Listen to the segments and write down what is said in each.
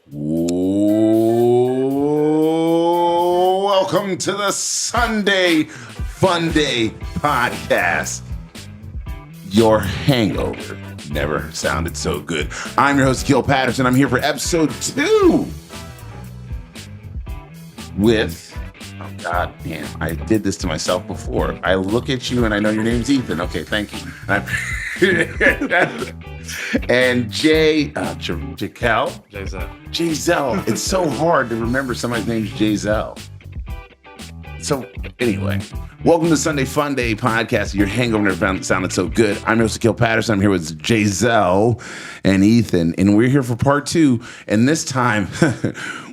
Welcome to the Sunday Fun Day podcast. Your hangover never sounded so good. I'm your host, Gil Patterson. I'm here for episode 2 with, oh God damn, I did this to myself before. I look at you and I know your name's Ethan. Okay, thank you. And Jayzelle. It's so hard to remember somebody's name's Jayzelle. So anyway, welcome to Sunday Fun Day podcast. Your hangover never sounded so good. I'm your host, Gil Patterson. I'm here with Jayzelle and Ethan, and we're here for part 2. And this time,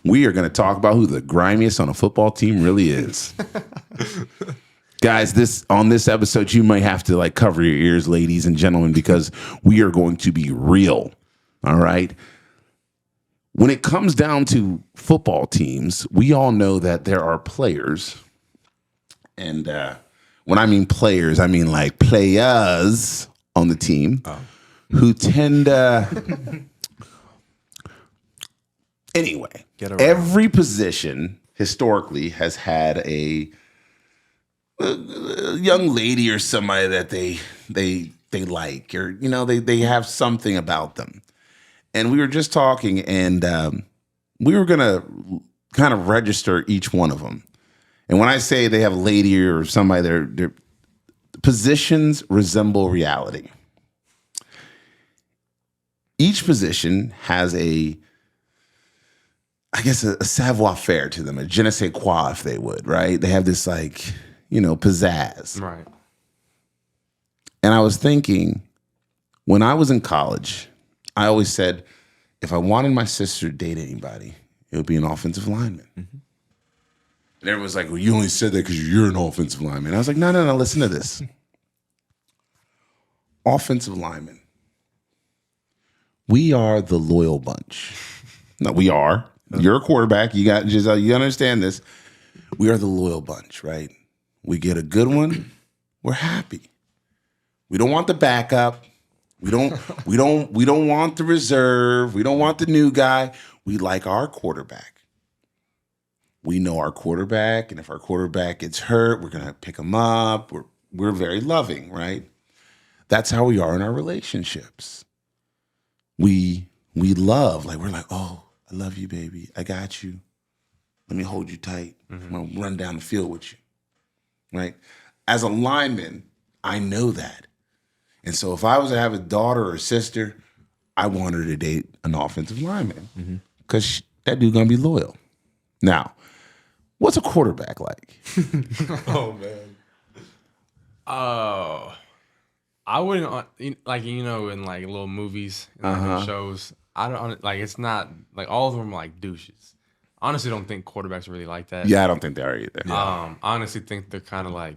we are going to talk about who the grimiest on a football team really is. Guys, on this episode, you might have to cover your ears, ladies and gentlemen, because we are going to be real. All right. When it comes down to football teams, we all know that there are players. And when I mean players, I mean like players on the team who tend anyway, every position historically has had a young lady or somebody that they like, or they have something about them. And we were just talking, and we were gonna kind of register each one of them. And when I say they have a lady or somebody, their positions resemble reality. Each position has a savoir-faire to them, a je ne sais quoi, if they would, right? They have this pizzazz. Right. And I was thinking, when I was in college, I always said, if I wanted my sister to date anybody, it would be an offensive lineman. Mm-hmm. And everyone's like, well, you only said that because you're an offensive lineman. I was like, no, listen to this. Offensive lineman. We are the loyal bunch. No, we are. You're a quarterback. You got Jayzelle. You understand this. We are the loyal bunch, right? We get a good one, we're happy. We don't want the backup. We don't want the reserve. We don't want the new guy. We like our quarterback. We know our quarterback, and if our quarterback gets hurt, we're gonna pick him up. We're very loving, right? That's how we are in our relationships. We love, we're like, oh, I love you, baby. I got you. Let me hold you tight. Mm-hmm. I'm gonna run down the field with you. Right? As a lineman, I know that. And so if I was to have a daughter or a sister, I want her to date an offensive lineman because that dude going to be loyal. Now, what's a quarterback like? Oh, man. I wouldn't, in little movies and shows, I don't, it's not, all of them are douches. Honestly, don't think quarterbacks are really like that. Yeah, I don't think they are either. I honestly think they're kind of I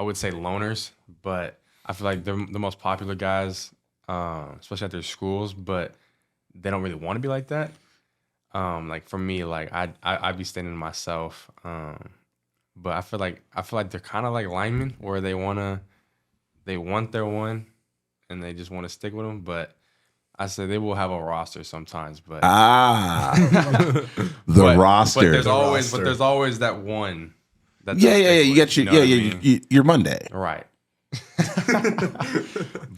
would say loners, but I feel like they're the most popular guys, especially at their schools, but they don't really want to be like that. For me, I'd be standing to myself. But I feel like they're kind of like linemen where they want their one and they just want to stick with them, but I say they will have a roster sometimes, but the roster. But there's always that one. You got your Monday, right?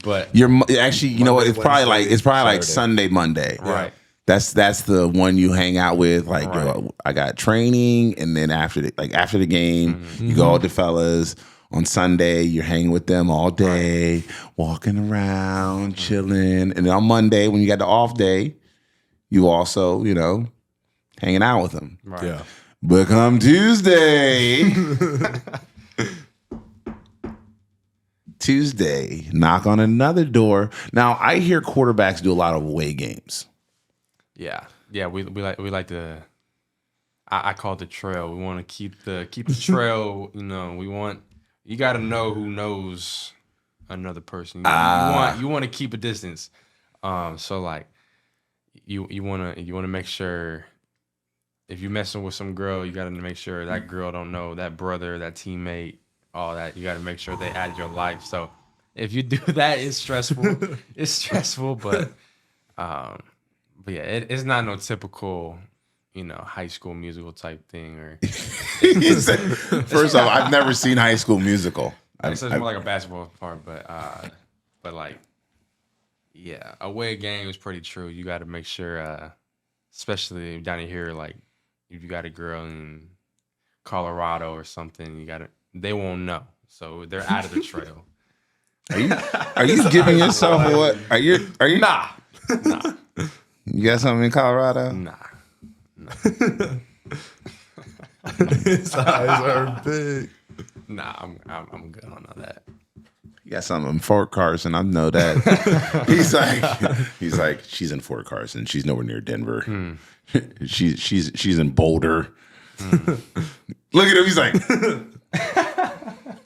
But actually, you know what? It's probably like Sunday, Monday, right? That's the one you hang out with. Right. Yo, I got training, and then after the game, you go with the fellas. On Sunday, you're hanging with them all day, walking around, chilling. And then on Monday, when you got the off day, you also, hanging out with them. Right. Yeah. But come Tuesday, knock on another door. Now, I hear quarterbacks do a lot of away games. Yeah. We like to. I call it the trail. We want to keep the trail. You got to know who knows another person. You want to keep a distance. So you want to make sure if you're messing with some girl, you got to make sure that girl don't know that brother, that teammate, all that. You got to make sure they add your life. So if you do that, it's stressful. It's stressful, but But yeah, it's not no typical, High School Musical type thing. Or He said, first off, I've never seen High School Musical. it's more like a basketball part, but like, yeah, away game is pretty true. You got to make sure, especially down here, like if you got a girl in Colorado or something, they won't know, so they're out of the trail. Are you giving yourself what? Are you? Nah. You got something in Colorado? Nah. His eyes are big. Nah, I'm good on all that. You got something in Fort Carson. I know that. he's like, she's in Fort Carson. She's nowhere near Denver. She's in Boulder. Look at him. He's like,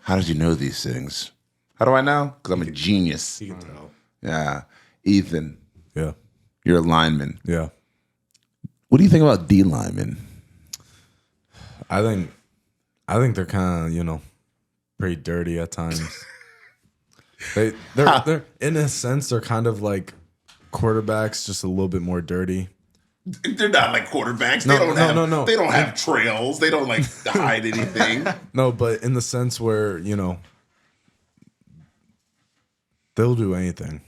how did you know these things? How do I know? Because I'm a genius. You can tell. Yeah. Ethan, Yeah. you're a lineman. Yeah. What do you think about D linemen? I think they're kind of, pretty dirty at times. They're in a sense they're kind of like quarterbacks, just a little bit more dirty. They're not like quarterbacks. No. They don't have trails. They don't like hide anything. No, but in the sense where, they'll do anything,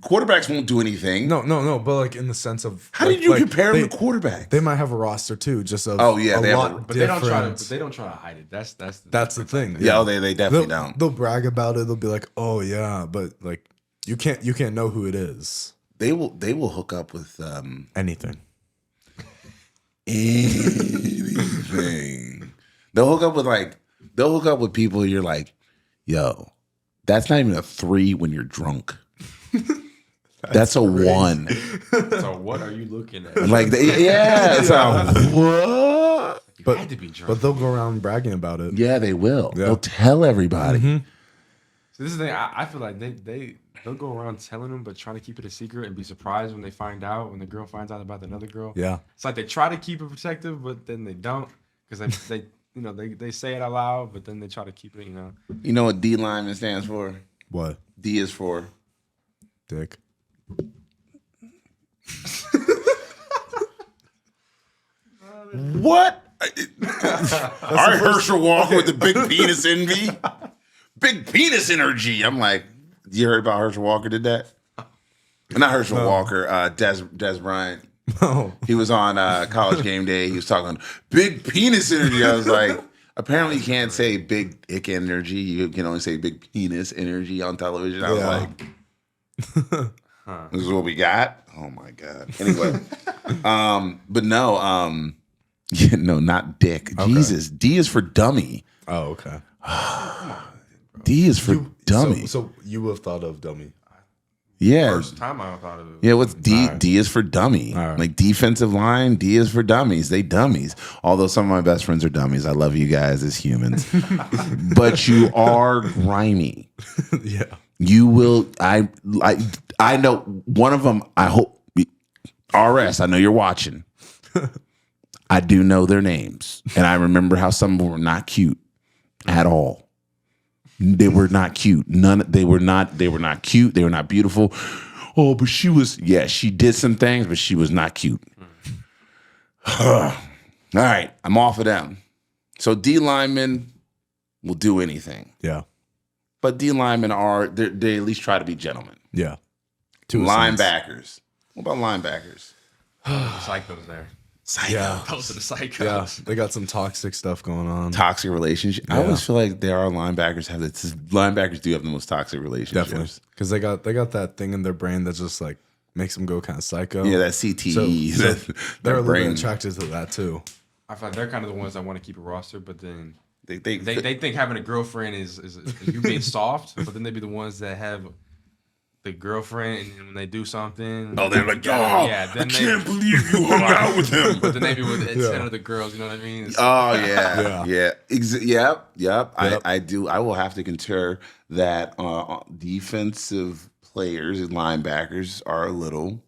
Quarterbacks won't do anything. No, but like in the sense of How did you compare them to quarterbacks? They might have a roster too, just of Oh, yeah, a they have lot a- But they don't try different. to. They don't try to hide it. That's That's the thing. Yeah, they definitely don't. They'll brag about it. They'll be like, "Oh yeah," but like you can't know who it is. They will hook up with Anything. anything. They'll hook up with people. You're like, yo, that's not even a 3 when you're drunk. That's a 1. So what are you looking at? Like, it's a what? You had to be drunk. But they'll go around bragging about it. Yeah, they will. Yeah. They'll tell everybody. So this is the thing. I feel like they'll go around telling them, but trying to keep it a secret and be surprised when they find out. When the girl finds out about another girl. Yeah. It's like they try to keep it protective, but then they don't because they say it out loud, but then they try to keep it. You know what D lineman stands for? What? D is for Dick. what? All right, Herschel Walker with the big penis envy. Big penis energy. I'm like, you heard about Herschel Walker did that? Not Herschel Walker, Des Bryant. Oh. He was on College Game Day. He was talking big penis energy. I was like, apparently you can't say big dick energy. You can only say big penis energy on television. I was like, this is what we got? Oh my God. Anyway. But no, no, not dick. Okay. Jesus. D is for dummy. Oh, okay. D is for dummy. So you would have thought of dummy. Yeah. First time I thought of it. Yeah, what's D? Right. D is for dummy. Right. Like defensive line, D is for dummies. They dummies. Although some of my best friends are dummies. I love you guys as humans. But you are grimy. Yeah. You will I know one of them, I hope RS, I know you're watching. I do know their names. And I remember how some of them were not cute at all. They were not cute. They were not cute. They were not beautiful. Oh, but she was, she did some things, but she was not cute. All right, I'm off of them. So D linemen will do anything. Yeah. But D linemen they at least try to be gentlemen. Yeah. Linebackers. What about linebackers? Psychos there. Psycho. Yeah. Those are the psychos. Yeah. They got some toxic stuff going on. Toxic relationship. I always feel like linebackers do have the most toxic relationships. Definitely. Because they got that thing in their brain that just like makes them go kind of psycho. Yeah, that CTE. So they're a little brain. bit attracted to that too. I feel like they're kind of the ones that want to keep a roster, but then They they think having a girlfriend is you being soft, but then they be the ones that have the girlfriend, and when they do something, they're like, then I can't believe you hung out with him. But then they be with 10 of the girls, you know what I mean? Oh yeah, Yeah. Yep. I do. I will have to concur that defensive players and linebackers are a little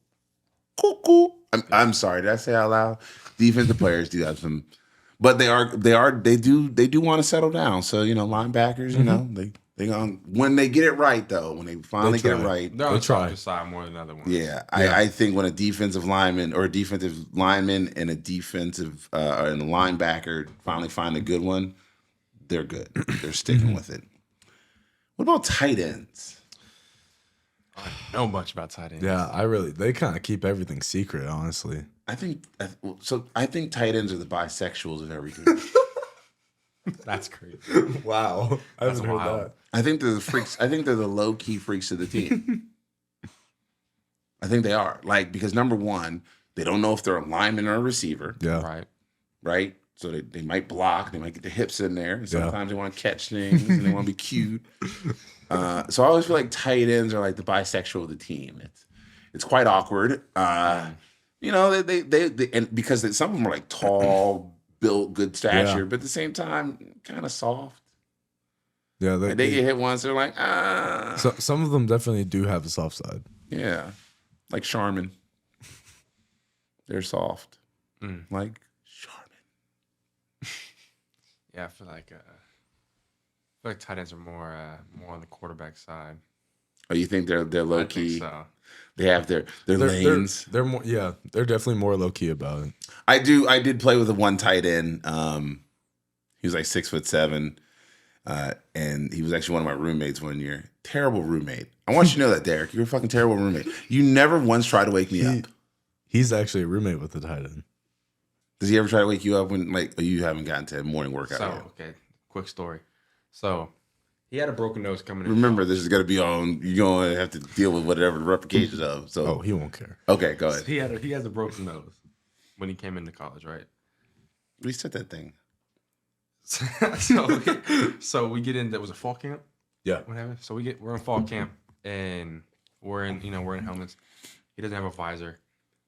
cuckoo. I'm sorry. Did I say out loud? Defensive players do have some, but they do want to settle down. So linebackers, they When they get it right, though, when they finally get it right. They're on the try. softer side more than other ones. Yeah, I think when a defensive lineman and a defensive and a linebacker finally find a good one, they're good. They're sticking with it. What about tight ends? I don't know much about tight ends. Yeah, they kind of keep everything secret, honestly. I think tight ends are the bisexuals of every group. That's crazy. Wow. I haven't heard wild. that. I think they're the freaks. I think they're the low key freaks of the team. I think they are. Because number one, they don't know if they're a lineman or a receiver. Yeah. Right. So they might block. They might get the hips in there. Sometimes they want to catch things and they want to be cute. So I always feel like tight ends are like the bisexual of the team. It's quite awkward. They and because some of them are like tall, built, good stature, but at the same time, kind of soft. Yeah, they get hit once, they're like, So, some of them definitely do have a soft side. Yeah, like Charmin. They're soft, like Charmin. Yeah, I feel like tight ends are more on the quarterback side. Oh, you think they're low key? So. They have their lanes. They're more. Yeah, they're definitely more low key about it. I did play with a one tight end. He was like 6'7", and he was actually one of my roommates one year. Terrible roommate. I want you to know that, Derek. You're a fucking terrible roommate. You never once tried to wake me up. He's actually a roommate with the tight end. Does he ever try to wake you up when you haven't gotten to a morning workout yet? Okay, quick story. So he had a broken nose coming in. Remember, this is going to be on. You're going to have to deal with whatever the replications of. So, he won't care. Okay, go ahead. He has a broken nose when he came into college, right? Reset that thing. So we get in. That was a fall camp. Yeah. What happened? So we're in fall camp and we're in helmets. He doesn't have a visor.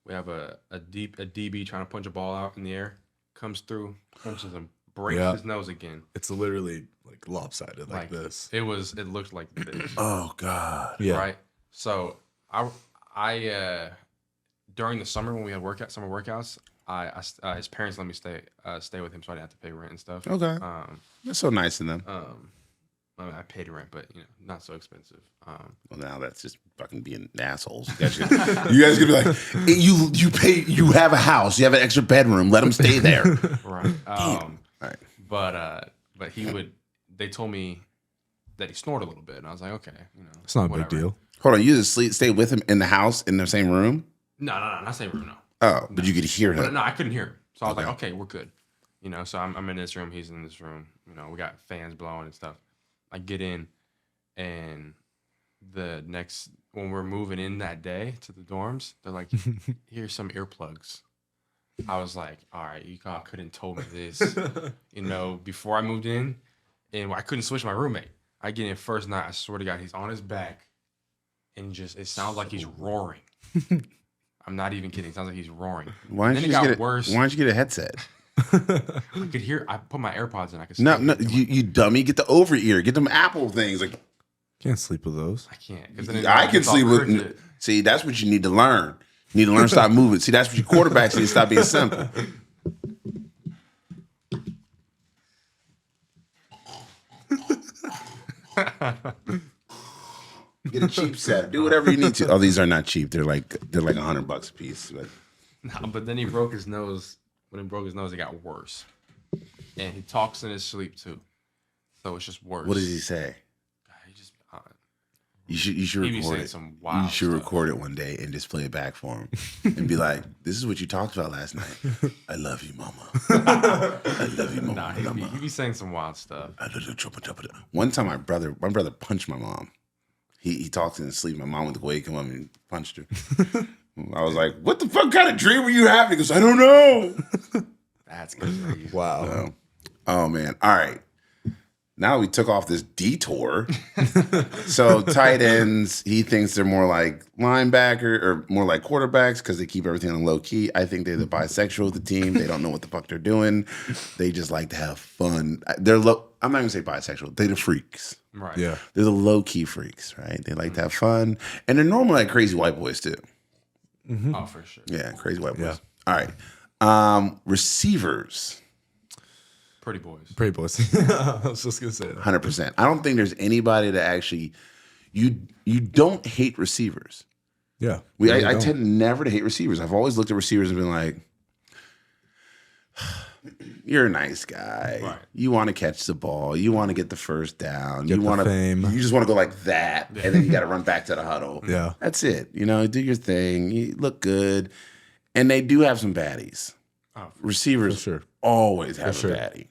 We have a DB trying to punch a ball out in the air. Comes through, punches him, breaks his nose again. It's literally like lopsided like this. It looked like this. Oh God. Yeah. Right. So I during the summer when we had summer workouts, his parents let me stay with him so I didn't have to pay rent and stuff. Okay. That's so nice of them. I mean, I paid rent, but not so expensive. Well, now that's just fucking being assholes. You guys gonna be like, you have a house, you have an extra bedroom, let them stay there. Right. Right. But they told me that he snored a little bit, and I was like, okay, it's not a whatever. big deal. Hold on, you just stay with him in the house in the same room? No, not same room, no. Oh, but you could hear him. No, I couldn't hear him. So I was like, okay, we're good. So I'm in this room, he's in this room. We got fans blowing and stuff. I get in, and when we're moving in that day to the dorms, they're like, here's some earplugs. I was like, all right, you couldn't have told me this, before I moved in, and I couldn't switch my roommate. I get in first night, I swear to God, he's on his back, and it sounds like he's roaring. I'm not even kidding. It sounds like he's roaring. Why don't you get a headset? I could hear. I put my AirPods in. I could. No, you dummy. Get the over ear. Get them Apple things. Like, can't sleep with those. I can't. I can sleep with. See, that's what you need to learn. You need to learn to stop moving. See, that's what your quarterbacks need to stop being simple. Get a cheap set. Do whatever you need to. Oh, these are not cheap. They're like $100 a piece. But then he broke his nose. When he broke his nose, it got worse. And he talks in his sleep too, so it's just worse. What does he say? He just you should record it. Some wild you should stuff. record it one day and just play it back for him and be like, "This is what you talked about last night. I love you, mama. I love you, mama." Nah, he be saying some wild stuff. One time, my brother punched my mom. He talks in his sleep. My mom went to wake him up and punched her. I was like, "What the fuck kind of dream were you having?" He goes, "I don't know." That's crazy. Wow. Oh man. All right. Now we took off this detour. So tight ends, he thinks they're more like linebacker or more like quarterbacks because they keep everything on low key. I think they're the bisexual of the team. They don't know what the fuck they're doing. They just like to have fun. I'm not gonna say bisexual. They're the freaks. Right. Yeah. They're the low key freaks, right? They like to have fun, and they're normally like crazy white boys too. Mm-hmm. Oh, for sure. Yeah, crazy white boys. Yeah. All right. Receivers. Pretty boys. Pretty boys. I was just gonna say that. 100%. I don't think there's anybody that actually you don't hate receivers. Yeah. I tend never to hate receivers. I've always looked at receivers and been like, you're a nice guy. Right. You want to catch the ball. You want to get the first down. Get you the want to fame. You just want to go like that, and then you got to run back to the huddle. Yeah. That's it. Do your thing. You look good, and they do have some baddies. Oh, Receivers For sure. always have For sure. a baddie.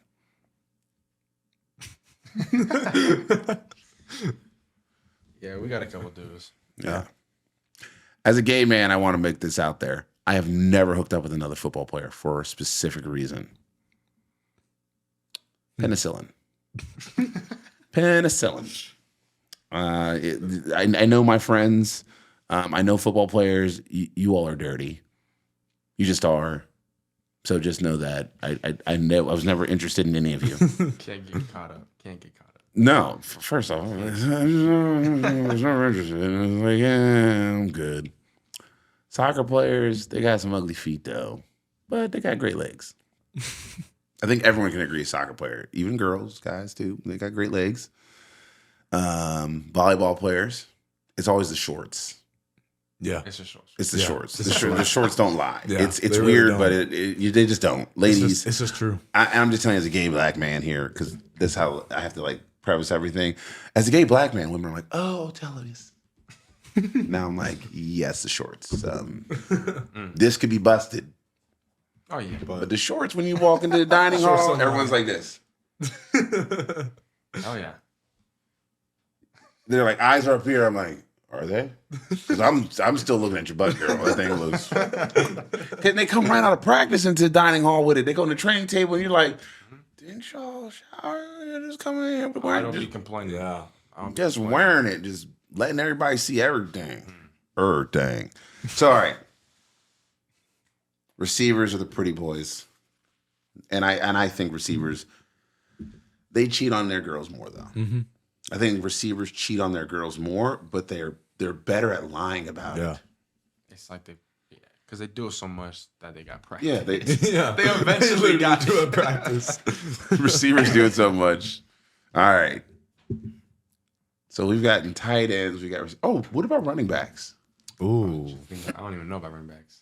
yeah, we got a couple dudes. Yeah. As a gay man, I want to make this out there. I have never hooked up with another football player for a specific reason. Penicillin. Penicillin. I know my friends. I know football players. You all are dirty. You just are. So just know that. I was never interested in any of you. Can't get caught up. No, first off, I was never interested. I was like, yeah, I'm good. Soccer players, they got some ugly feet though, but they got great legs. I think everyone can agree soccer player, even girls, guys too. They got great legs. Volleyball players, it's always the shorts. Yeah. It's just short. It's the Yeah. shorts. The shorts don't lie. Yeah, It's they really weird, don't. but they just don't. Ladies, It's just true. I'm just telling you as a gay black man here, because that's how I have to like preface everything. As a gay black man, women are like, oh, television. Now I'm like, yes, the shorts. This could be busted. Oh yeah. But the shorts, when you walk into the dining Shorts hall, don't everyone's like this. Oh yeah. They're like, eyes are up here. I'm like, are they? Because I'm still looking at your butt, girl. That thing looks. And they come right out of practice into the dining hall with it. They go on the training table, and you're like, didn't y'all shower? You're just coming in. I don't be complaining. Yeah. I don't be Just complaining. wearing it, just letting everybody see everything. Everything. So, all right. Receivers are the pretty boys. And I think receivers, they cheat on their girls more, though. Mm-hmm. I think receivers cheat on their girls more, but they're better at lying about Yeah. it. It's like because they do it so much that they got practice. Yeah, they Yeah. They eventually got to a practice. receivers do it so much. All right. So we've gotten tight ends. What about running backs? Ooh. I don't even know about running backs.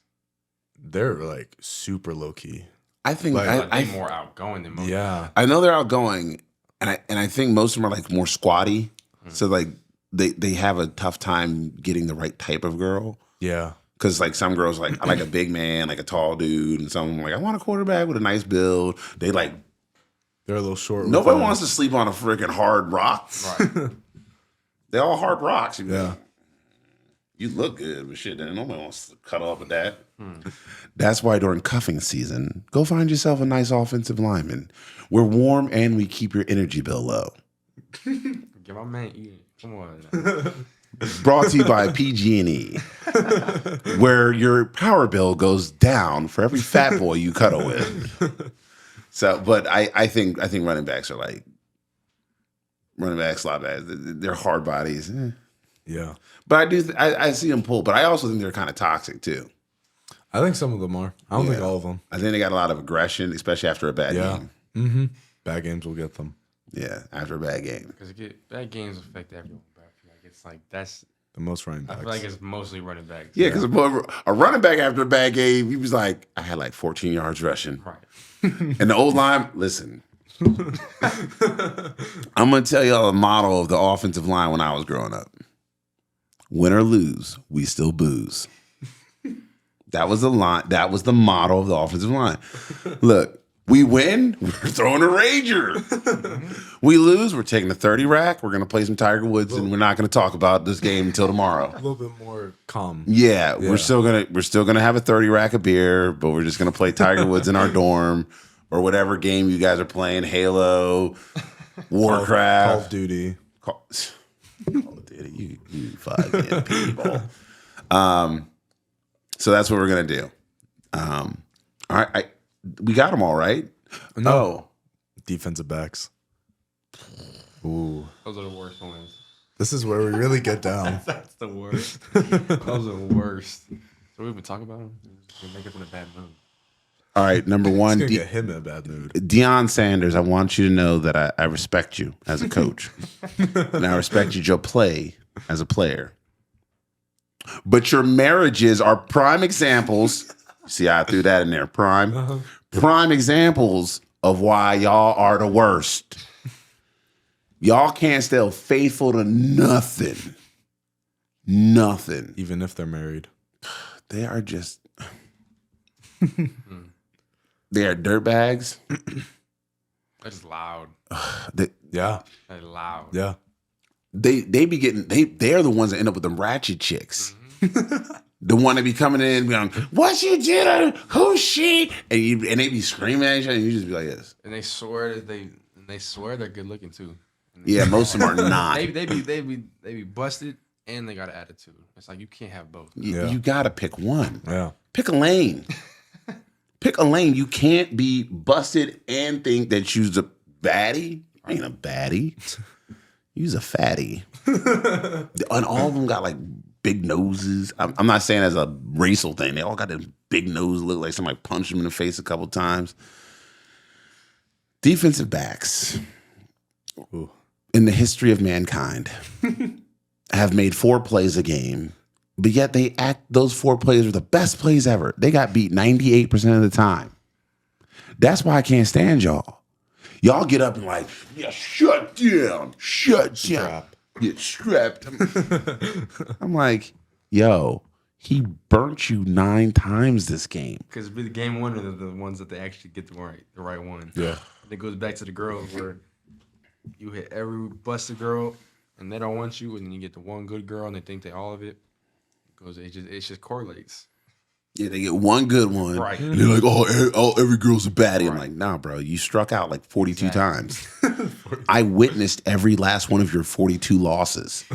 They're like super low key. I think Like, But I they more outgoing than most. Yeah. I know they're outgoing, and I think most of them are like more squatty. So like they have a tough time getting the right type of girl. Yeah. Because like some girls like I like a big man, like a tall dude, and some like I want a quarterback with a nice build. They like They're a little short. nobody wants to sleep on a freaking hard rock. Right. They're all hard rocks. Yeah. You look good, but shit, then nobody wants to cuddle up with that. That's why during cuffing season, go find yourself a nice offensive lineman. We're warm and we keep your energy bill low. Give my man eating. Come on. Brought to you by PG&E, where your power bill goes down for every fat boy you cuddle with. So, but I think running backs are like running backs, slot backs. They're hard bodies. Yeah. But I see them pull. But I also think they're kind of toxic too. I think some of them are. I don't think all of them. I think they got a lot of aggression, especially after a bad Yeah. game. Mm-hmm. Bad games will get them. Yeah, after a bad game. Because bad games affect everyone. Bro. I feel like it's like that's. The most running I backs. feel like it's mostly running backs. Yeah, because a running back after a bad game, he was like, I had like 14 yards rushing. Right. And the old line, listen. I'm going to tell y'all the motto of the offensive line when I was growing up. Win or lose, we still booze. That was the line. That was the motto of the offensive line. Look, we win, we're throwing a Ranger. We lose, we're taking a 30 rack. We're going to play some Tiger Woods, and we're not going to talk about this game until tomorrow. a little bit more calm. Yeah, Yeah. we're still gonna have a 30 rack of beer, but we're just gonna play Tiger Woods in our dorm or whatever game you guys are playing. Halo, Warcraft, Call of Duty. Call of Duty. You fucking people. So that's what we're gonna do. All right, we got them all right. No. Defensive backs. Ooh. Those are the worst ones. This is where we really get down. That's the worst. Those are the worst. So we've been talking about them. They make us in a bad mood. All right, number It's one, gonna get him in a bad mood. Deion Sanders. I want you to know that I respect you as a coach, and I respect your play as a player. But your marriages are prime examples. See, I threw that in there. Prime examples of why y'all are the worst. Y'all can't stay faithful to nothing. Nothing. Even if they're married. They are just. They are dirtbags. That's loud. Yeah. That's loud. Yeah. They be getting they are the ones that end up with them ratchet chicks. The one that be coming in and be on, what you did her? Who's she? And they be screaming at each other and you just be like this. And they swear that they swear they're good looking too. Yeah, most of them are not. they be busted and they got an attitude. It's like you can't have both. You gotta pick one. Yeah. Pick a lane. Pick a lane. You can't be busted and think that you's a baddie. I ain't a baddie. You's a fatty. And all of them got like big noses. I'm not saying as a racial thing. They all got this big nose, look like somebody punched them in the face a couple times. Defensive backs in the history of mankind have made 4 plays a game, but yet they act those 4 plays are the best plays ever. They got beat 98% of the time. That's why I can't stand y'all. Y'all get up and like, yeah, shut down. Get strapped. I'm like, yo, he burnt you 9 times this game. Because the game winner are the ones that they actually get the right one. Yeah. And it goes back to the girls where you hit every busted girl and they don't want you, and then you get the one good girl and they think they all of it. It just correlates. Yeah, they get one good one. Right. And they're like, every girl's a baddie. I'm like, nah, bro, you struck out like 42 times. I witnessed every last one of your 42 losses.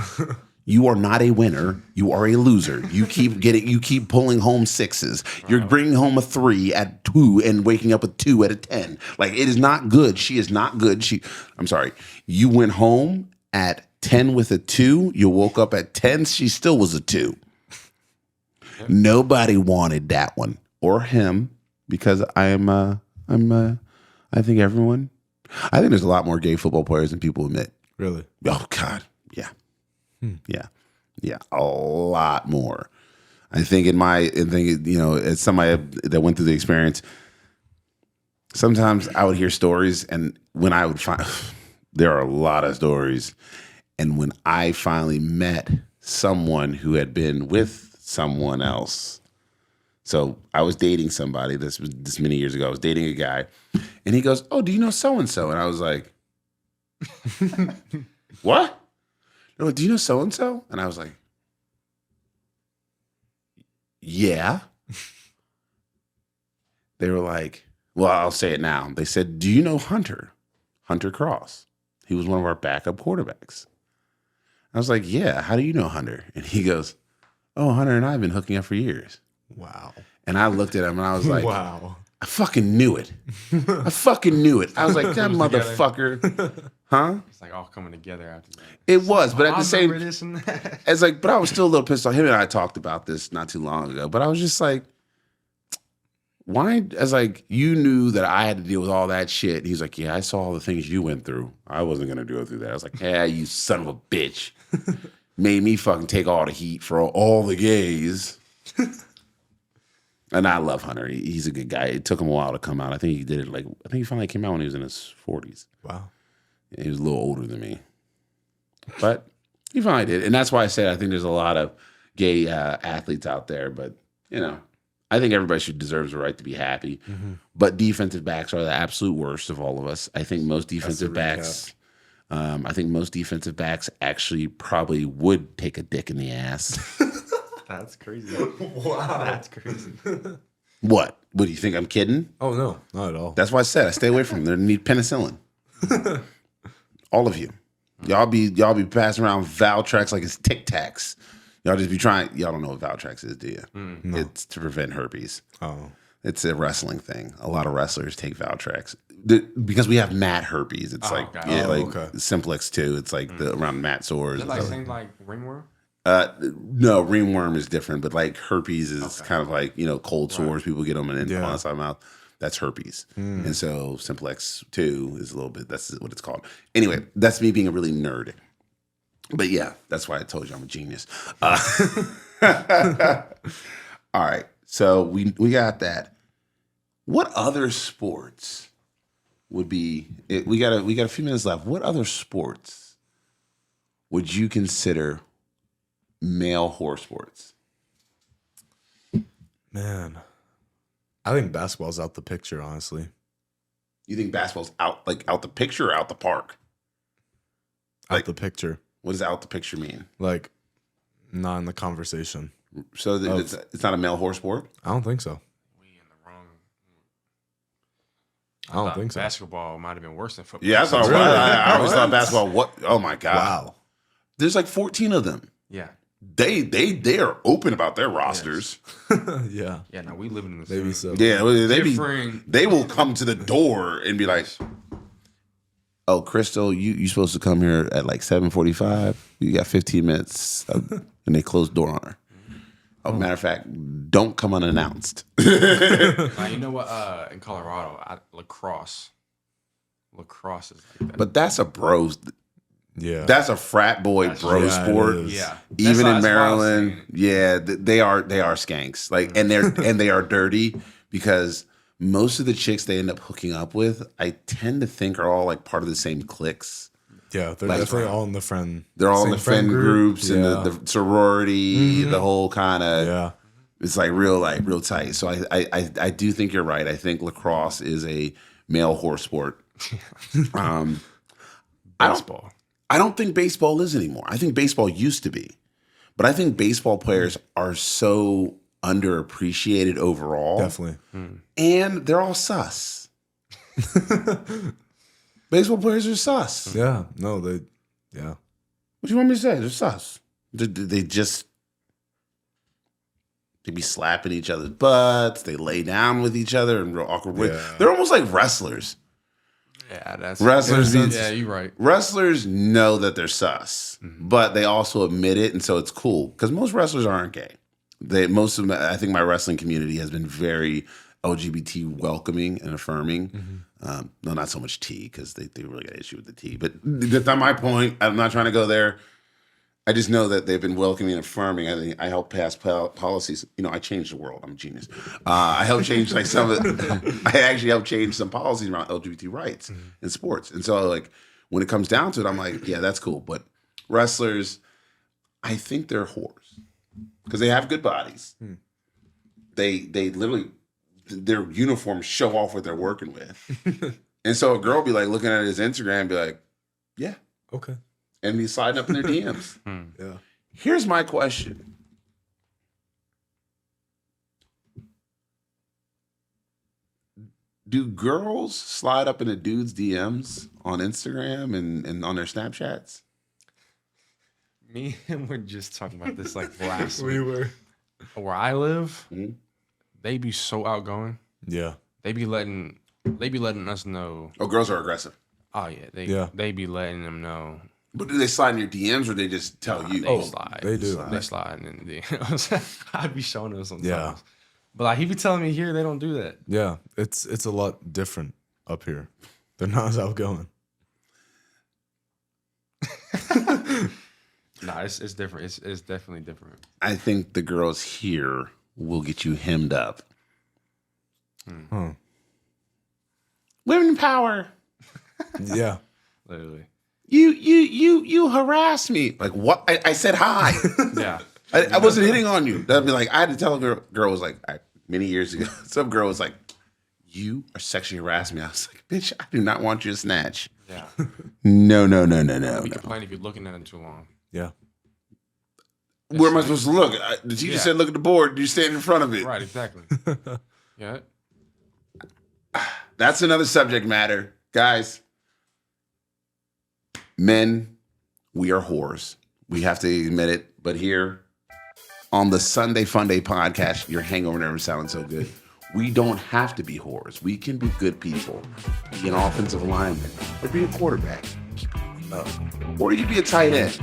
You are not a winner. You are a loser. You keep pulling home 6s. You're bringing home a 3 at 2 and waking up a 2 at a 10. Like, it is not good. She is not good. I'm sorry. You went home at 10 with a 2. You woke up at 10. She still was a 2. Nobody wanted that one or him because I think there's a lot more gay football players than people admit. Really? Oh God. Yeah. Yeah. A lot more. I think as somebody that went through the experience, sometimes I would hear stories, and when I would find, there are a lot of stories. And when I finally met someone who had been with someone else. So I was dating somebody this many years ago. I was dating a guy, and he goes, "Oh, do you know so-and-so?" And I was like, "What? They're like, do you know so-and-so?" And I was like, "Yeah." They were like, well, I'll say it now. They said, "Do you know Hunter Cross? He was one of our backup quarterbacks." I was like, "Yeah, how do you know Hunter?" And he goes, "Oh, Hunter and I have been hooking up for years." Wow. And I looked at him and I was like, wow. I fucking knew it. I was like, that motherfucker. Huh? It's like all coming together after that. It was, but at the same this and that. it's like, but I was still a little pissed off. Him and I talked about this not too long ago, but I was just like, why? As like, you knew that I had to deal with all that shit. And he's like, yeah, I saw all the things you went through. I wasn't gonna go through that. I was like, yeah, you son of a bitch. Made me fucking take all the heat for all the gays. And I love Hunter. He's a good guy. It took him a while to come out. I think he finally came out when he was in his 40s. Wow. Yeah, he was a little older than me. But he finally did. And that's why I said I think there's a lot of gay athletes out there. But, I think everybody deserves the right to be happy. Mm-hmm. But defensive backs are the absolute worst of all of us. I think most defensive backs... most defensive backs actually probably would take a dick in the ass. That's crazy. Wow. That's crazy. What? What do you think? I'm kidding? Oh, no. Not at all. That's why I said I stay away from them. They need penicillin. All of you. Y'all be passing around Valtrex like it's Tic Tacs. Y'all just be trying. Y'all don't know what Valtrex is, do you? No. It's to prevent herpes. Oh. It's a wrestling thing. A lot of wrestlers take Valtrex because we have mat herpes. It's Simplex too. It's like around mat sores. Is it like things like ringworm? No, ringworm is different, but like herpes is kind of like cold sores. People get them and all inside the mouth. That's herpes. And so Simplex 2 is a little bit, that's what it's called. Anyway, that's me being a really nerd. But yeah, that's why I told you I'm a genius. All right. So we got that. What other sports would be, we got a few minutes left. What other sports would you consider male whore sports? Man, I think basketball's out the picture, honestly. You think basketball's out the picture or out the park? Out the picture. What does out the picture mean? Like, not in the conversation. So it's not a male whore sport? I don't think so. We in the wrong. I don't think so. Basketball might have been worse than football. Yeah, that's all. Really? I always What? thought basketball. What? Oh my god! Wow. There's like 14 of them. Yeah. They are open about their rosters. Yeah. Yeah. Now we live in the Maybe same. so. Yeah, Different. they will come to the door and be like, "Oh, Crystal, you supposed to come here at like 7:45. You got 15 minutes," and they close the door on her. Oh, matter of fact, don't come unannounced. You know what? In Colorado, lacrosse is like that. But that's a bros. Yeah. That's a frat boy bro it sport. is. Yeah. Even in That's why I was Maryland, saying. yeah, they are skanks. Like, and they are dirty because most of the chicks they end up hooking up with, I tend to think are all like part of the same cliques. Yeah, they're Like, definitely all in the friend. They're all in same the friend groups and Yeah. the sorority, the whole kind of. Yeah. It's like real tight. So I do think you're right. I think lacrosse is a male whore sport. Baseball. I don't think baseball is anymore. I think baseball used to be. But I think baseball players are so underappreciated overall. Definitely. And they're all sus. Baseball players are sus. Yeah. No, they. Yeah. What do you want me to say? They're sus. They be slapping each other's butts. They lay down with each other in real awkward ways. Yeah. They're almost like wrestlers. Yeah, that's Wrestlers be- Yeah, you're right. Wrestlers know that they're sus, but they also admit it, and so it's cool because most wrestlers aren't gay. I think my wrestling community has been very LGBT welcoming and affirming. No, not so much T because they really got an issue with the T. But that's not my point. I'm not trying to go there. I just know that they've been welcoming and affirming. I think I helped pass policies. You know, I changed the world. I'm a genius. I helped change like some of it. I actually helped change some policies around LGBT rights in sports. And so, like, when it comes down to it, I'm like, yeah, that's cool. But wrestlers, I think they're whores because they have good bodies. They literally, their uniforms show off what they're working with. And so a girl be like looking at his Instagram and be like, yeah. Okay. And be sliding up in their DMs. Yeah. Here's my question. Do girls slide up into dudes' DMs on Instagram and on their Snapchats? Me and we're just talking about this like last We week. were. Where I live, Mhm. they be so outgoing. Yeah. They be letting us know. Oh, girls are aggressive. Oh yeah, Yeah. they be letting them know. But do they slide in your DMs or they just tell you? They slide. they do. They slide, and I'd be showing them sometimes. Yeah. But like he be telling me here they don't do that. Yeah. It's a lot different up here. They're not as outgoing. Nah, it's different. It's definitely different. I think the girls here will get you hemmed up. Huh. Women power. Yeah. Literally. You harass me. Like what? I said hi. Yeah. I wasn't hitting on you. That'd be like I had to tell a girl was like many years ago. Some girl was like, "You are sexually harassing me." I was like, "Bitch, I do not want you to snatch." Yeah. No. You complain if you're looking at it too long. Yeah. Where am I supposed to look? The teacher Yeah. said, "Look at the board." You stand in front of it. Right. Exactly. Yeah. That's another subject matter, guys. Men, we are whores. We have to admit it. But here on the Sunday Fun Day podcast, your hangover never sounded so good. We don't have to be whores. We can be good people. Be an offensive lineman or be a quarterback. Or you be a tight end.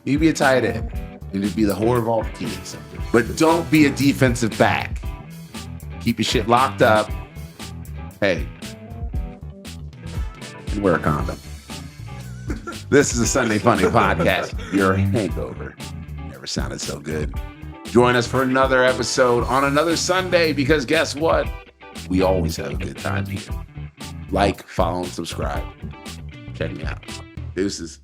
You be a tight end. And you be the whore of all teams. But don't be a defensive back. Keep your shit locked up. Hey, wear a condom. This is a Sunday Funny podcast. Your hangover never sounded so good. Join us for another episode on another Sunday, because guess what? We always have a good time here. Like, follow, and subscribe. Check me out. Deuces.